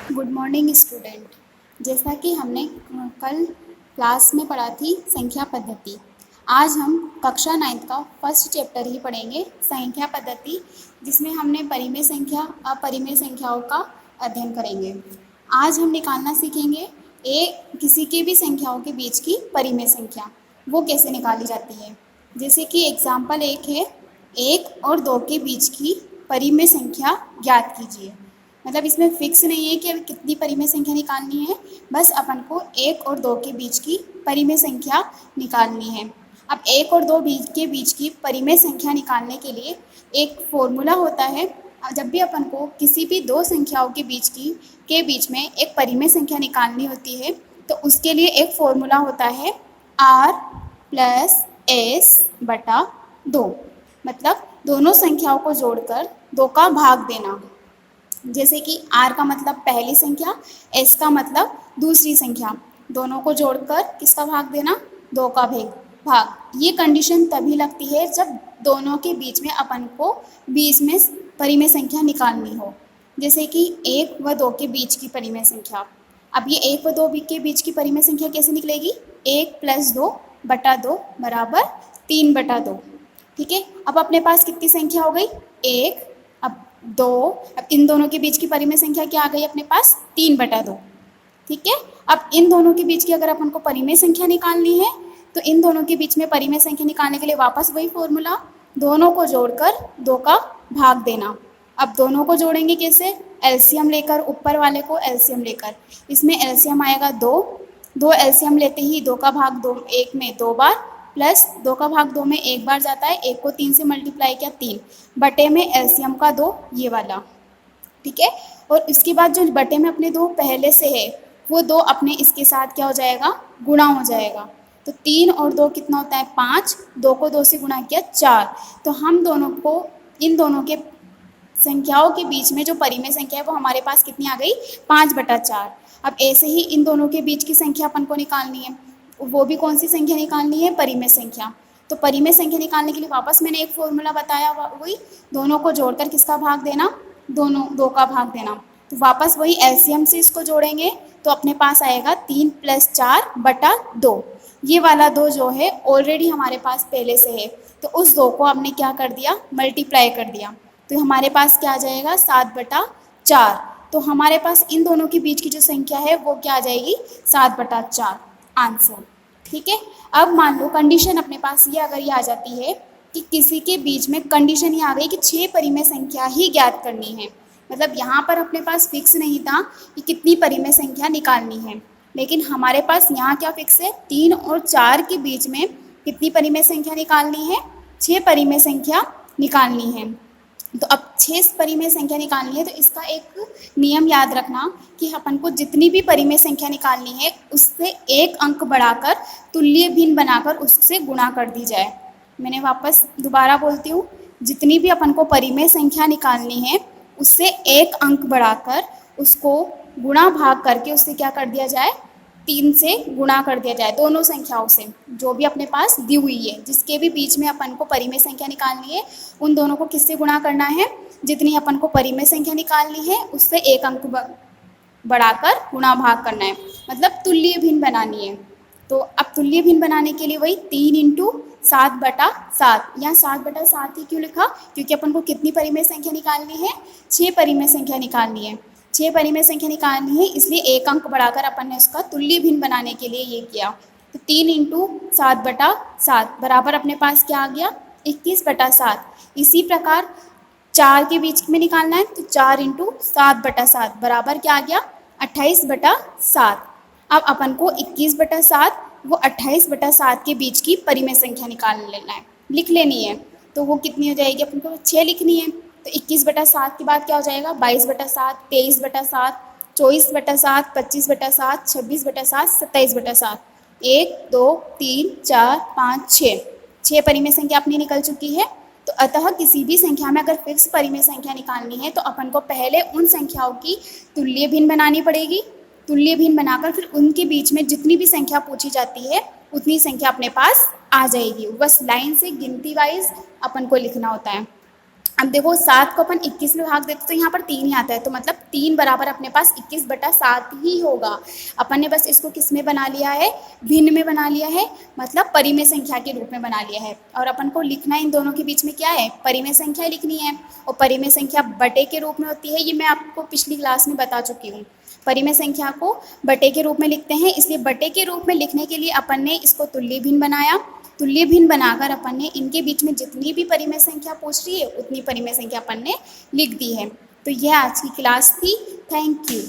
Good morning student. जैसा कि हमने कल क्लास में पढ़ा थी संख्या पद्धति, आज हम कक्षा 9 का फर्स्ट चैप्टर ही पढ़ेंगे, संख्या पद्धति, जिसमें हमने परिमेय संख्या अपरिमेय संख्याओं का अध्ययन करेंगे। आज हम निकालना सीखेंगे किसी के भी संख्याओं के बीच की परिमेय संख्या वो कैसे निकाली जाती है। जैसे कि एग्जाम्पल 1 है, 1 और 2 के बीच की परिमेय संख्या ज्ञात कीजिए। मतलब इसमें फिक्स नहीं है कि कितनी परिमेय संख्या निकालनी है, बस अपन को 1 और 2 के बीच की परिमेय संख्या निकालनी है। अब 1 और 2 के बीच की परिमेय संख्या निकालने के लिए एक फॉर्मूला होता है। जब भी अपन को किसी भी दो संख्याओं के बीच में एक परिमेय संख्या निकालनी होती है तो उसके लिए एक फॉर्मूला होता है r + s/2। मतलब दोनों संख्याओं को जोड़कर 2 का भाग देना। जैसे कि r का मतलब पहली संख्या, s का मतलब दूसरी संख्या, दोनों को जोड़कर किसका भाग देना, 2 का भाग। ये कंडीशन तभी लगती है जब दोनों के बीच में अपन को बीच में परिमेय संख्या निकालनी हो। जैसे कि 1 व 2 के बीच की परिमेय संख्या। अब ये 1 व 2 के बीच की परिमेय संख्या कैसे निकलेगी, 1 + 2/2 बराबर 3/2। ठीक है, अब अपने पास कितनी संख्या हो गई, 1, अब 2, अब इन दोनों के बीच की परिमेय संख्या क्या आ गई अपने पास, 3/2। ठीक है, अब इन दोनों के बीच की अगर अपन को परिमेय संख्या निकालनी है तो इन दोनों के बीच में परिमेय संख्या निकालने के लिए वापस वही फॉर्मूला, दोनों को जोड़कर 2 का भाग देना। अब दोनों को जोड़ेंगे कैसे, एलसीएम लेकर, ऊपर वाले को एलसीएम लेकर, इसमें एलसीएम आएगा 2 एलसीएम लेते ही 2 का भाग 2 1 में 2 बार, प्लस 2 का भाग 2 में 1 बार जाता है, 1 को 3 से मल्टीप्लाई किया 3 बटे में एलसीएम का 2 ये वाला। ठीक है, और इसके बाद जो बटे में अपने 2 पहले से है वो 2 अपने इसके साथ क्या हो जाएगा, गुणा हो जाएगा। तो 3 और 2 कितना होता है, 5, 2 को 2 से गुणा किया 4। तो हम दोनों को इन दोनों के संख्याओं के बीच में जो परिमेय संख्या है वो हमारे पास कितनी आ गई, 5/4। अब ऐसे ही इन दोनों के बीच की संख्या अपन को निकालनी है, वो भी कौन सी संख्या निकालनी है, परिमेय संख्या। तो परिमेय संख्या निकालने के लिए वापस मैंने एक फॉर्मूला बताया, वही दोनों को जोड़कर किसका भाग देना, 2 का भाग देना। तो वापस वही एलसीएम से इसको जोड़ेंगे तो अपने पास आएगा 3 + 4/2। ये वाला 2 जो है ऑलरेडी हमारे पास पहले से है, तो उस 2 को हमने क्या कर दिया, मल्टीप्लाई कर दिया। तो हमारे पास क्या आ जाएगा, 7/4। तो हमारे पास इन दोनों के बीच की जो संख्या है वो क्या आ जाएगी, 7/4 आंसर। ठीक है, अब मान लो कंडीशन अपने पास ये अगर ये आ जाती है कि किसी के बीच में कंडीशन ये आ गई कि 6 परिमेय संख्या ही ज्ञात करनी है। मतलब यहाँ पर अपने पास फिक्स नहीं था कि कितनी परिमेय संख्या निकालनी है, लेकिन हमारे पास यहाँ क्या फिक्स है, 3 और 4 के बीच में कितनी परिमेय संख्या निकालनी है, 6 परिमेय संख्या निकालनी है। तो अब 6 परिमेय संख्या निकालनी है तो इसका एक नियम याद रखना कि अपन को जितनी भी परिमेय संख्या निकालनी है उससे एक अंक बढ़ाकर तुल्य भिन्न बनाकर उससे गुणा कर दी जाए। मैंने वापस दोबारा बोलती हूँ, जितनी भी अपन को परिमेय संख्या निकालनी है उससे एक अंक बढ़ाकर उसको गुणा भाग करके उससे क्या कर दिया जाए, 3 से गुणा कर दिया जाए, दोनों संख्याओं से जो भी अपने पास दी हुई है, जिसके भी बीच में अपन को परिमेय संख्या निकालनी है उन दोनों को किससे गुणा करना है, जितनी अपन को परिमेय संख्या निकालनी है उससे एक अंक बढ़ाकर गुणा भाग करना है, मतलब तुल्य भिन्न बनानी है। तो अब तुल्य भिन्न बनाने के लिए वही 3 × 7/7। यहाँ 7/7 ही क्यों लिखा, क्योंकि अपन को कितनी परिमेय संख्या निकालनी है, 6 परिमेय संख्या निकालनी है। 6 परिमेय संख्या निकालनी है, इसलिए एक अंक बढ़ाकर अपन ने उसका तुल्य भिन्न बनाने के लिए ये किया। तो 3 × 7/7 बराबर अपने पास क्या आ गया, 21/7। इसी प्रकार 4 के बीच में निकालना है तो 4 × 7/7 बराबर क्या आ गया, 28/7। अब अपन को 21/7 वो 28/7 के बीच की परिमेय संख्या निकाल लेना है, लिख लेनी है। तो वो कितनी हो जाएगी, अपन को 6 लिखनी है। तो 21/7 के बाद क्या हो जाएगा, 22/7, 23/7, 24/7, 25/7, 26/7, 27/7। 1 2 3 4 5 6 परिमेय संख्या अपनी निकल चुकी है। तो अतः किसी भी संख्या में अगर फिक्स परिमेय संख्या निकालनी है तो अपन को पहले उन संख्याओं की तुल्य भिन्न बनानी पड़ेगी। तुल्य भिन्न बनाकर फिर उनके बीच में जितनी भी संख्या पूछी जाती है उतनी संख्या अपने पास आ जाएगी। बस लाइन से गिनती वाइज अपन को लिखना होता है। अब देखो 7 को अपन 21 में भाग देते तो यहाँ पर 3 ही आता है, तो मतलब 3 बराबर अपने पास 21/7 ही होगा। अपन ने बस इसको किस में बना लिया है, भिन्न में बना लिया है, मतलब परिमेय संख्या के रूप में बना लिया है। और अपन को लिखना इन दोनों के बीच में क्या है, परिमेय संख्या लिखनी है। और परिमेय संख्या बटे के रूप में होती है, ये मैं आपको पिछली क्लास में बता चुकी हूँ। परिमेय संख्या को बटे के रूप में लिखते हैं, इसलिए बटे के रूप में लिखने के लिए अपन ने इसको तुल्य भिन्न बनाया। तुल्य भिन्न बनाकर अपन ने इनके बीच में जितनी भी परिमेय संख्या पूछ रही है उतनी परिमेय संख्या अपन ने लिख दी है। तो यह आज की क्लास थी। Thank you.